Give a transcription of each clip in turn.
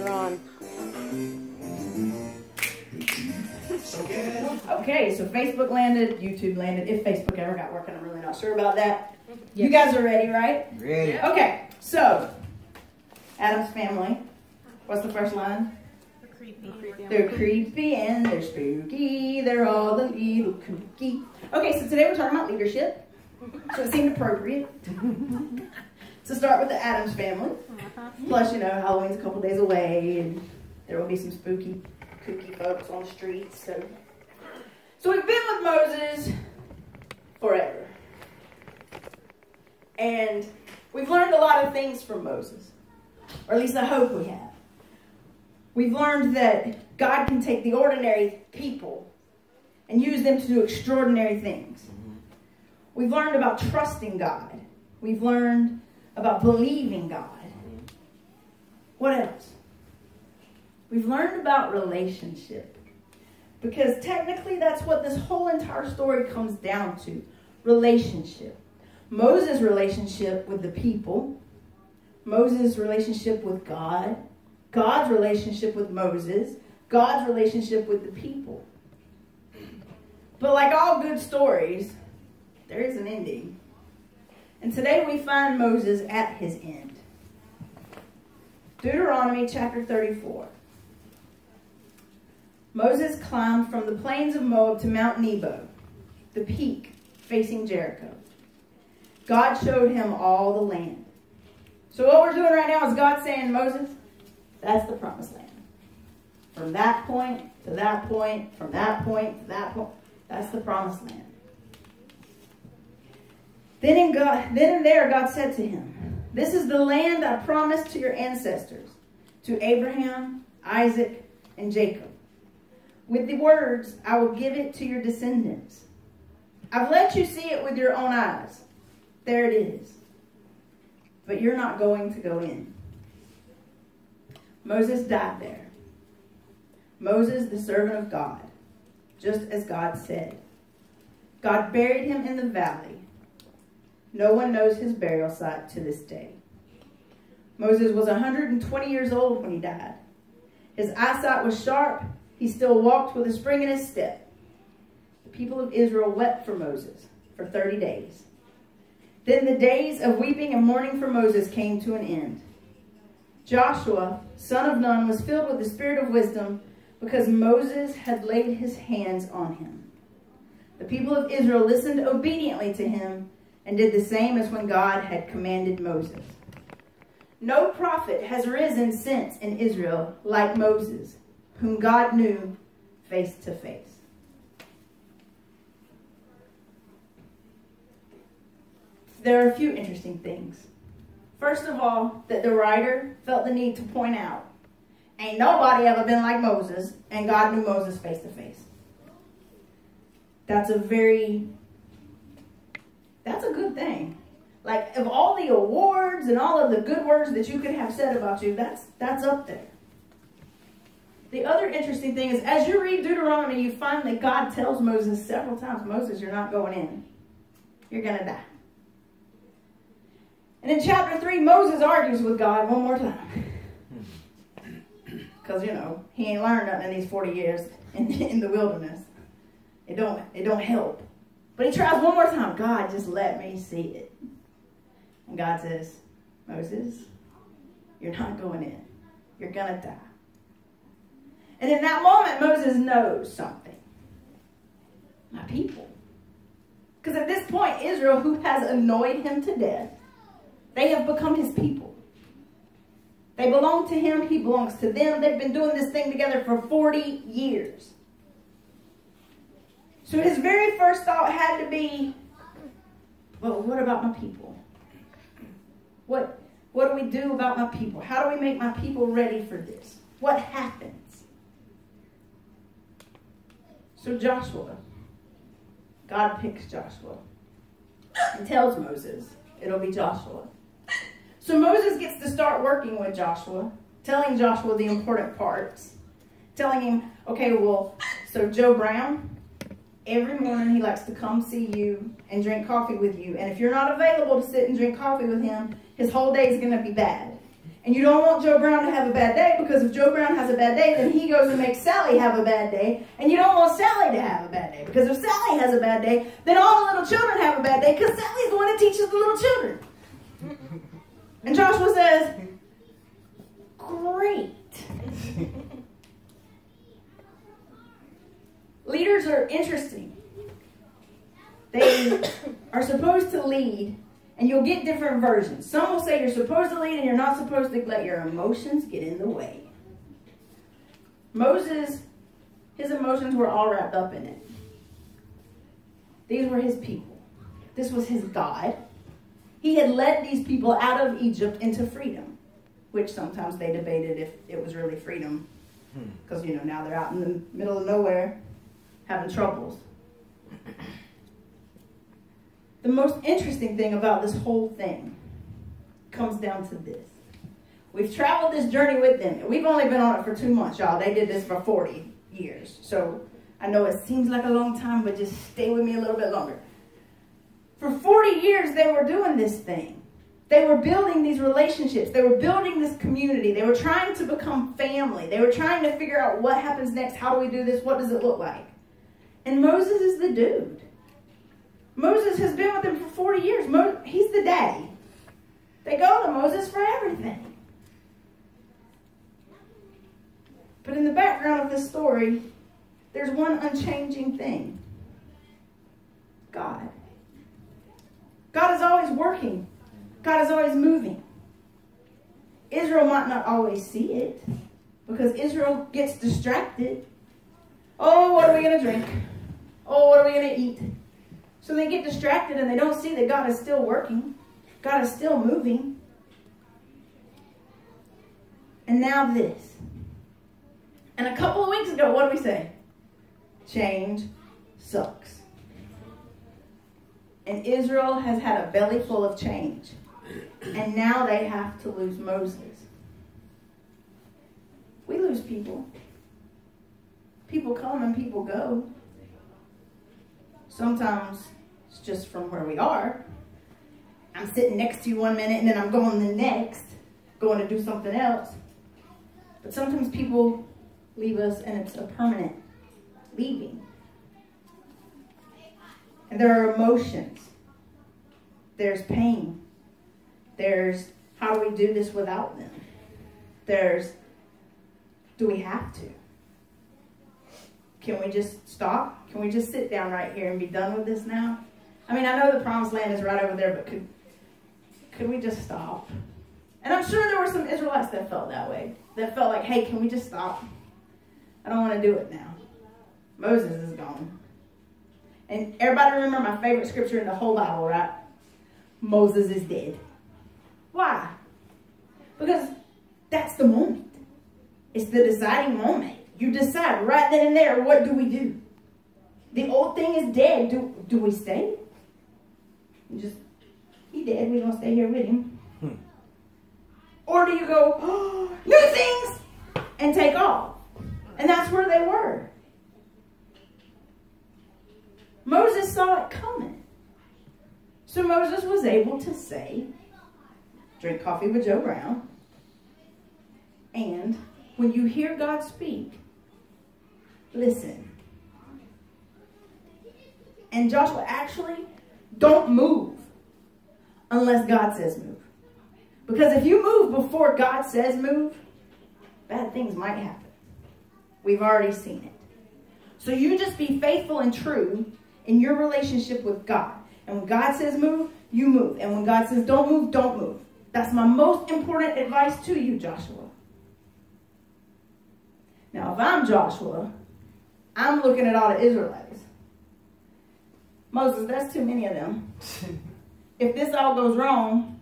You're on. Okay, so Facebook landed, YouTube landed. If Facebook ever got working, I'm really not sure about that. Yes. You guys are ready, right? Ready. Okay, so Adam's family. What's the first line? They're creepy and they're spooky. They're all the little kooky. Okay, so today we're talking about leadership. So it seemed appropriate to start with the Adams family. Plus, you know, Halloween's a couple days away, and there will be some spooky, kooky folks on the streets. So we've been with Moses forever. And we've learned a lot of things from Moses. Or at least I hope we have. We've learned that God can take the ordinary people and use them to do extraordinary things. We've learned about trusting God. We've learned about believing God. What else? We've learned about relationship. Because technically that's what this whole entire story comes down to. Relationship. Moses' relationship with the people. Moses' relationship with God. God's relationship with Moses. God's relationship with the people. But like all good stories, there is an ending. And today we find Moses at his end. Deuteronomy chapter 34. Moses climbed from the plains of Moab to Mount Nebo, the peak facing Jericho. God showed him all the land. So what we're doing right now is God saying, Moses, that's the promised land. From that point to that point, from that point to that point, that's the promised land. Then and there God said to him, this is the land I promised to your ancestors, to Abraham, Isaac, and Jacob. With the words, I will give it to your descendants. I've let you see it with your own eyes. There it is. But you're not going to go in. Moses died there. Moses, the servant of God, just as God said. God buried him in the valley. No one knows his burial site to this day. Moses was 120 years old when he died. His eyesight was sharp. He still walked with a spring in his step. The people of Israel wept for Moses for 30 days. Then the days of weeping and mourning for Moses came to an end. Joshua, son of Nun, was filled with the spirit of wisdom because Moses had laid his hands on him. The people of Israel listened obediently to him and did the same as when God had commanded Moses. No prophet has risen since in Israel like Moses, whom God knew face to face. There are a few interesting things. First of all, that the writer felt the need to point out, ain't nobody ever been like Moses, and God knew Moses face to face. That's a good thing. Like, of all the awards and all of the good words that you could have said about you, that's up there. The other interesting thing is, as you read Deuteronomy, you find that God tells Moses several times, Moses, you're not going in. You're going to die. And in chapter 3, Moses argues with God one more time. Because, you know, he ain't learned nothing in these 40 years in the wilderness. It don't help. But he tries one more time. God, just let me see it. And God says, Moses, you're not going in. You're going to die. And in that moment, Moses knows something. My people. Because at this point, Israel, who has annoyed him to death, they have become his people. They belong to him. He belongs to them. They've been doing this thing together for 40 years. So his very first thought had to be, well, what about my people? What do we do about my people? How do we make my people ready for this? What happens? So Joshua, God picks Joshua and tells Moses it'll be Joshua. So Moses gets to start working with Joshua, telling Joshua the important parts, telling him, okay, well, so Joe Brown, every morning he likes to come see you and drink coffee with you. And if you're not available to sit and drink coffee with him, his whole day is going to be bad. And you don't want Joe Brown to have a bad day, because if Joe Brown has a bad day, then he goes and makes Sally have a bad day. And you don't want Sally to have a bad day, because if Sally has a bad day, then all the little children have a bad day, because Sally's the one that teaches the little children. And Joshua says, great. Leaders are interesting. They are supposed to lead, and you'll get different versions. Some will say you're supposed to lead and you're not supposed to let your emotions get in the way. Moses, his emotions were all wrapped up in it. These were his people. This was his God. He had led these people out of Egypt into freedom, which sometimes they debated if it was really freedom. Because, now they're out in the middle of nowhere having troubles. The most interesting thing about this whole thing comes down to this. We've traveled this journey with them. We've only been on it for 2 months, y'all. They did this for 40 years. So I know it seems like a long time, but just stay with me a little bit longer. For 40 years, they were doing this thing. They were building these relationships. They were building this community. They were trying to become family. They were trying to figure out what happens next. How do we do this? What does it look like? And Moses is the dude. Moses has been with them for 40 years. He's the daddy. They go to Moses for everything. But in the background of this story, there's one unchanging thing. God. God is always working. God is always moving. Israel might not always see it, because Israel gets distracted. Oh, what are we going to drink? Oh, what are we going to eat? So they get distracted and they don't see that God is still working. God is still moving. And now this. And a couple of weeks ago, what did we say? Change sucks. And Israel has had a belly full of change. And now they have to lose Moses. We lose people. People come and people go. Sometimes it's just from where we are. I'm sitting next to you one minute and then I'm going the next, going to do something else. But sometimes people leave us and it's a permanent leaving. And there are emotions. There's pain. There's, how do we do this without them? There's, do we have to? Can we just stop? Can we just sit down right here and be done with this now? I mean, I know the promised land is right over there, but could we just stop? And I'm sure there were some Israelites that felt that way. That felt like, hey, can we just stop? I don't want to do it now. Moses is gone. And everybody remember my favorite scripture in the whole Bible, right? Moses is dead. Why? Because that's the moment. It's the deciding moment. You decide right then and there, what do we do? The old thing is dead. Do we stay? He dead. We're going to stay here with him. Or do you go, oh, new things, and take off? And that's where they were. Moses saw it coming. So Moses was able to say, drink coffee with Joe Brown. And when you hear God speak, listen. And Joshua, actually, don't move unless God says move. Because if you move before God says move, bad things might happen. We've already seen it. So you just be faithful and true in your relationship with God. And when God says move, you move. And when God says don't move, don't move. That's my most important advice to you, Joshua. Now, if I'm Joshua, I'm looking at all the Israelites. Moses, that's too many of them. If this all goes wrong,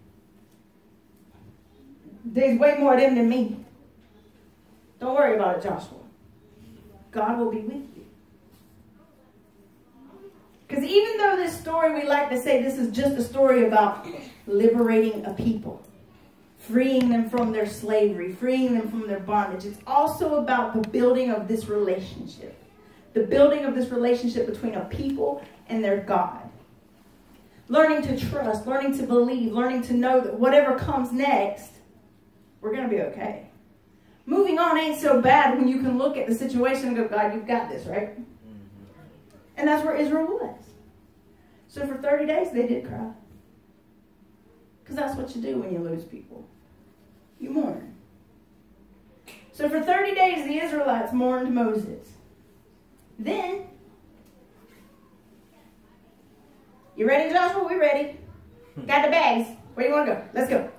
there's way more of them than me. Don't worry about it, Joshua. God will be with you. Because even though this story, we like to say this is just a story about liberating a people, freeing them from their slavery, freeing them from their bondage, it's also about the building of this relationship. The building of this relationship between a people and their God. Learning to trust, learning to believe, learning to know that whatever comes next, we're going to be okay. Moving on ain't so bad when you can look at the situation and go, God, you've got this, right? And that's where Israel was. So for 30 days, they did cry. Because that's what you do when you lose people. You mourn. So for 30 days, the Israelites mourned Moses. Then, you ready, Joshua? We ready. Got the bags. Where do you want to go? Let's go.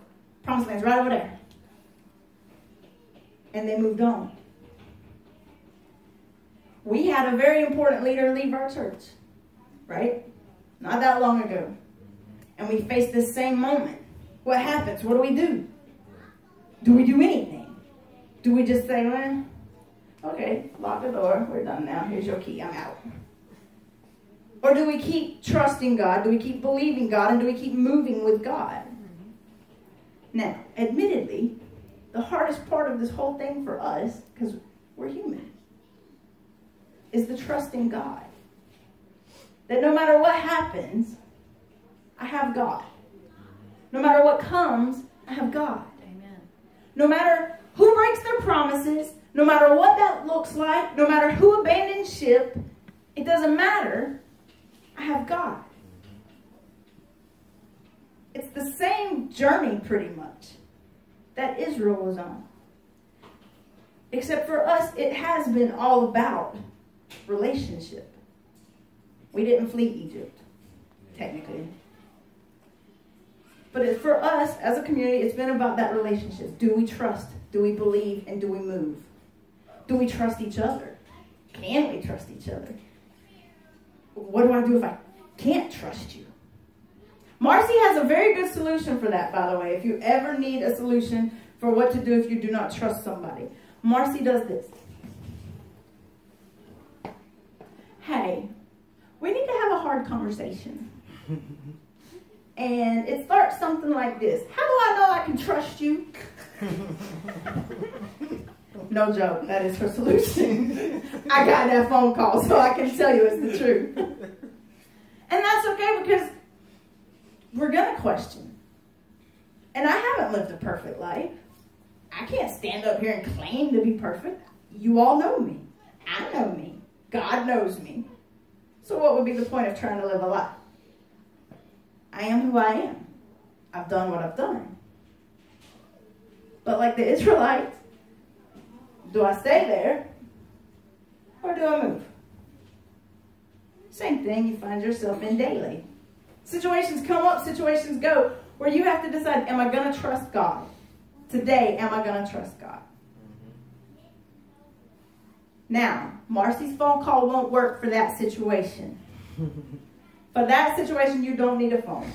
Promised Land's right over there. And they moved on. We had a very important leader leave our church, right? Not that long ago. And we faced this same moment. What happens? What do? Do we do anything? Do we just say, well, okay, lock the door. We're done now. Here's your key. I'm out. Or do we keep trusting God? Do we keep believing God? And do we keep moving with God? Now, admittedly, the hardest part of this whole thing for us, because we're human, is the trust in God. That no matter what happens, I have God. No matter what comes, I have God. Amen. No matter who breaks their promises, no matter what that looks like, no matter who abandons ship, it doesn't matter. I have God. It's the same journey pretty much that Israel was on. Except for us, it has been all about relationship. We didn't flee Egypt, technically. But for us, as a community, it's been about that relationship. Do we trust? Do we believe? And do we move? Do we trust each other? Can we trust each other? What do I do if I can't trust you? Marcy has a very good solution for that, by the way. If you ever need a solution for what to do if you do not trust somebody. Marcy does this. Hey, we need to have a hard conversation. And it starts something like this. How do I know I can trust you? No joke. That is her solution. I got that phone call, so I can tell you it's the truth. And that's okay because we're going to question. And I haven't lived a perfect life. I can't stand up here and claim to be perfect. You all know me. I know me. God knows me. So what would be the point of trying to live a lie? I am who I am. I've done what I've done. But like the Israelites, do I stay there or do I move? Same thing you find yourself in daily. Situations come up, situations go, where you have to decide, am I going to trust God? Today, am I going to trust God? Now, Marcy's phone call won't work for that situation. For that situation, you don't need a phone.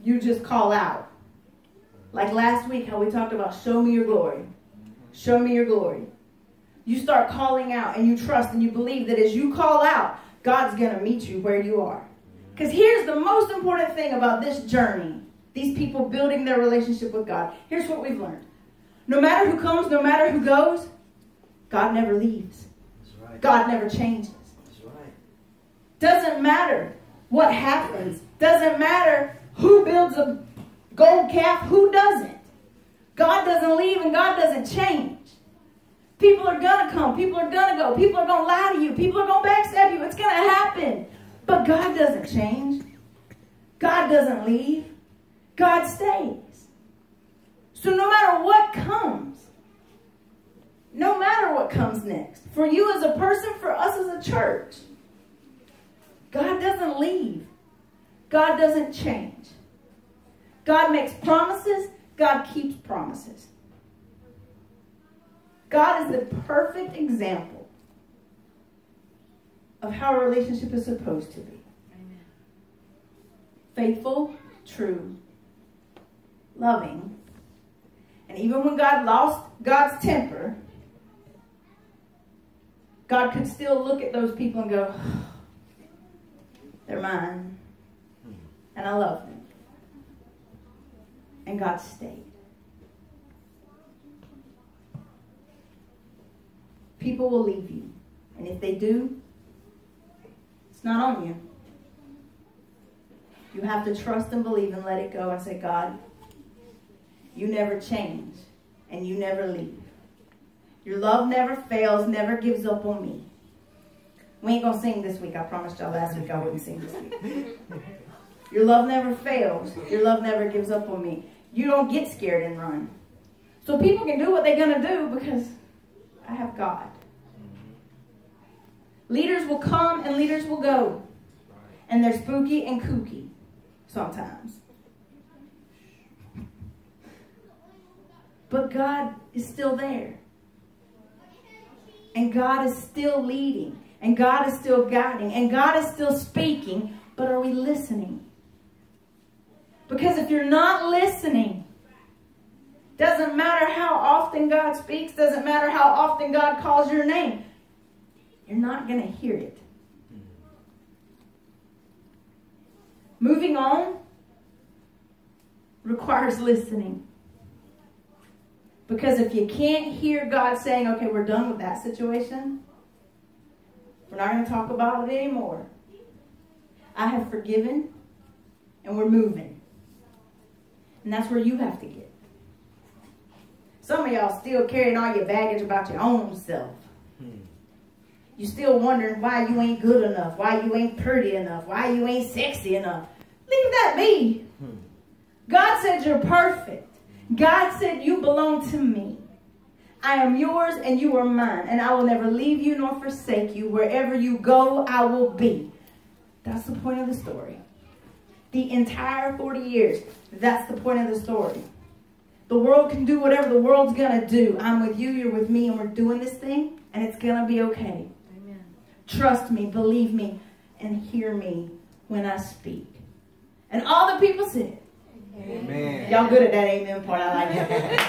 You just call out. Like last week, how we talked about show me your glory. Show me your glory. You start calling out and you trust and you believe that as you call out, God's going to meet you where you are. Because here's the most important thing about this journey. These people building their relationship with God. Here's what we've learned. No matter who comes, no matter who goes, God never leaves. That's right. God never changes. That's right. Doesn't matter what happens. Doesn't matter who builds a gold calf, who doesn't. God doesn't leave and God doesn't change. People are going to come. People are going to go. People are going to lie to you. People are going to backstab you. It's going to happen. But God doesn't change. God doesn't leave. God stays. So no matter what comes, no matter what comes next, for you as a person, for us as a church, God doesn't leave. God doesn't change. God makes promises. God keeps promises. God is the perfect example of how a relationship is supposed to be. Amen. Faithful, true, loving. And even when God lost God's temper, God could still look at those people and go, they're mine. And I love them. And God stayed. People will leave you. And if they do, it's not on you. You have to trust and believe and let it go and say, God, you never change. and you never leave. Your love never fails, never gives up on me. We ain't going to sing this week. I promised y'all last week I wouldn't sing this week. Your love never fails. Your love never gives up on me. You don't get scared and run. So people can do what they're going to do because I have God. Leaders will come and leaders will go. And they're spooky and kooky sometimes. But God is still there. And God is still leading. And God is still guiding. And God is still speaking. But are we listening? Because if you're not listening, doesn't matter how often God speaks, doesn't matter how often God calls your name, you're not going to hear it. Moving on requires listening. Because if you can't hear God saying, okay, we're done with that situation, we're not going to talk about it anymore. I have forgiven, and we're moving. And that's where you have to get. Some of y'all still carrying all your baggage about your own self. You still wondering why you ain't good enough, why you ain't pretty enough, why you ain't sexy enough. Leave that be. God said you're perfect. God said you belong to me. I am yours and you are mine. And I will never leave you nor forsake you. Wherever you go, I will be. That's the point of the story. The entire 40 years, that's the point of the story. The world can do whatever the world's going to do. I'm with you, you're with me, and we're doing this thing, and it's going to be okay. Amen. Trust me, believe me, and hear me when I speak. And all the people said, amen. Y'all good at that amen part. I like it.